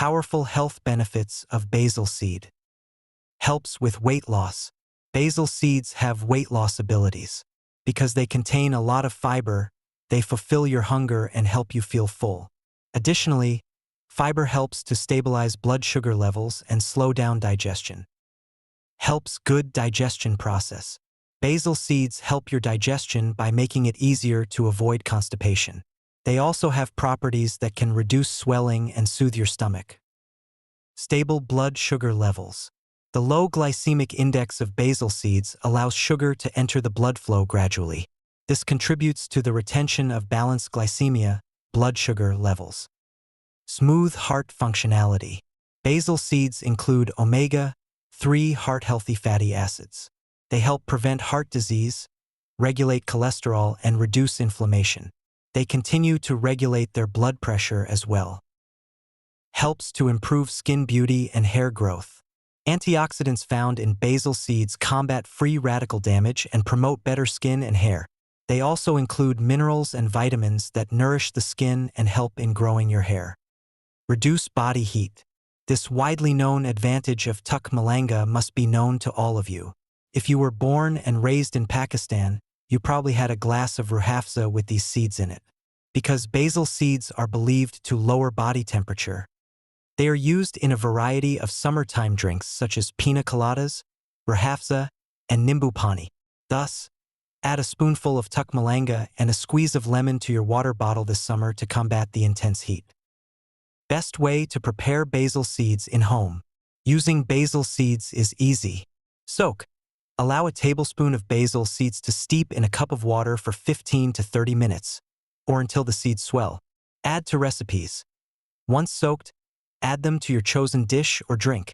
Powerful health benefits of basil seed. Helps with weight loss. Basil seeds have weight loss abilities. Because they contain a lot of fiber, they fulfill your hunger and help you feel full. Additionally, fiber helps to stabilize blood sugar levels and slow down digestion. Helps good digestion process. Basil seeds help your digestion by making it easier to avoid constipation. They also have properties that can reduce swelling and soothe your stomach. Stable blood sugar levels. The low glycemic index of basil seeds allows sugar to enter the blood flow gradually. This contributes to the retention of balanced glycemia, blood sugar levels. Smooth heart functionality. Basil seeds include omega-3 heart-healthy fatty acids. They help prevent heart disease, regulate cholesterol, and reduce inflammation. They continue to regulate their blood pressure as well. Helps to improve skin beauty and hair growth. Antioxidants found in basil seeds combat free radical damage and promote better skin and hair. They also include minerals and vitamins that nourish the skin and help in growing your hair. Reduce body heat. This widely known advantage of Tukhm-e-Balanga must be known to all of you. If you were born and raised in Pakistan, you probably had a glass of ruhafza with these seeds in it. Because basil seeds are believed to lower body temperature, they are used in a variety of summertime drinks such as pina coladas, ruhafza, and nimbu pani. Thus, add a spoonful of Tukhm-e-Balanga and a squeeze of lemon to your water bottle this summer to combat the intense heat. Best way to prepare basil seeds in home. Using basil seeds is easy. Soak. Allow a tablespoon of basil seeds to steep in a cup of water for 15 to 30 minutes, or until the seeds swell. Add to recipes. Once soaked, add them to your chosen dish or drink.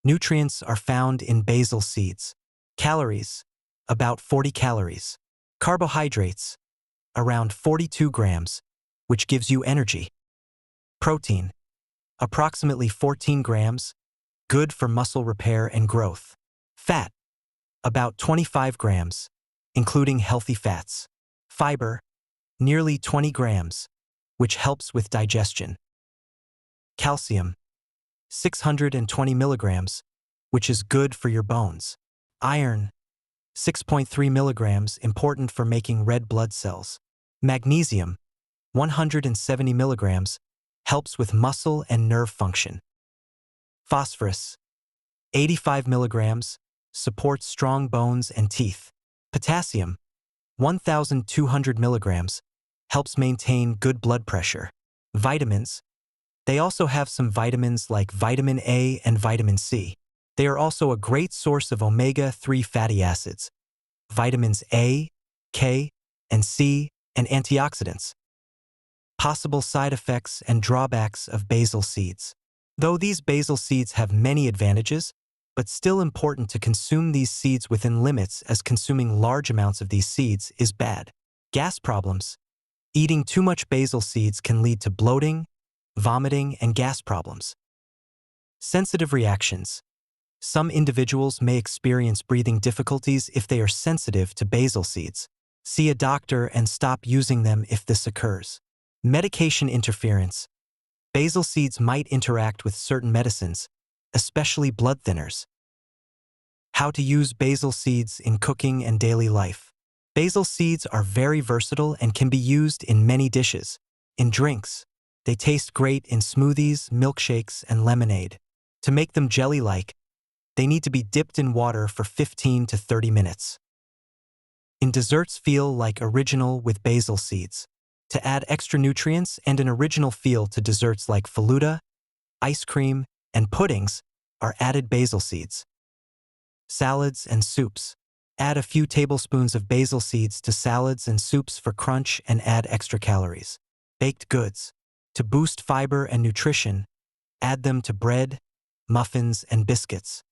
Nutrients are found in basil seeds. Calories, about 40 calories. Carbohydrates, around 42 grams, which gives you energy. Protein, approximately 14 grams, good for muscle repair and growth. Fat, about 25 grams, including healthy fats. Fiber, nearly 20 grams, which helps with digestion. Calcium, 620 milligrams, which is good for your bones. Iron, 6.3 milligrams, important for making red blood cells. Magnesium, 170 milligrams, helps with muscle and nerve function. Phosphorus, 85 milligrams, supports strong bones and teeth. Potassium, 1,200 milligrams, helps maintain good blood pressure. Vitamins, they also have some vitamins like vitamin A and vitamin C. They are also a great source of omega-3 fatty acids, vitamins A, K, and C, and antioxidants. Possible side effects and drawbacks of basil seeds. Though these basil seeds have many advantages, but still important to consume these seeds within limits, as consuming large amounts of these seeds is bad. Gas problems. Eating too much basil seeds can lead to bloating, vomiting, and gas problems. Sensitive reactions. Some individuals may experience breathing difficulties if they are sensitive to basil seeds. See a doctor and stop using them if this occurs. Medication interference. Basil seeds might interact with certain medicines, especially blood thinners. How to use basil seeds in cooking and daily life. Basil seeds are very versatile and can be used in many dishes. In drinks, they taste great in smoothies, milkshakes, and lemonade. To make them jelly-like, they need to be dipped in water for 15 to 30 minutes. In desserts, feel like original with basil seeds. To add extra nutrients and an original feel to desserts like faluda, ice cream, and puddings are added basil seeds. Salads and soups. Add a few tablespoons of basil seeds to salads and soups for crunch and add extra calories. Baked goods. To boost fiber and nutrition, add them to bread, muffins, and biscuits.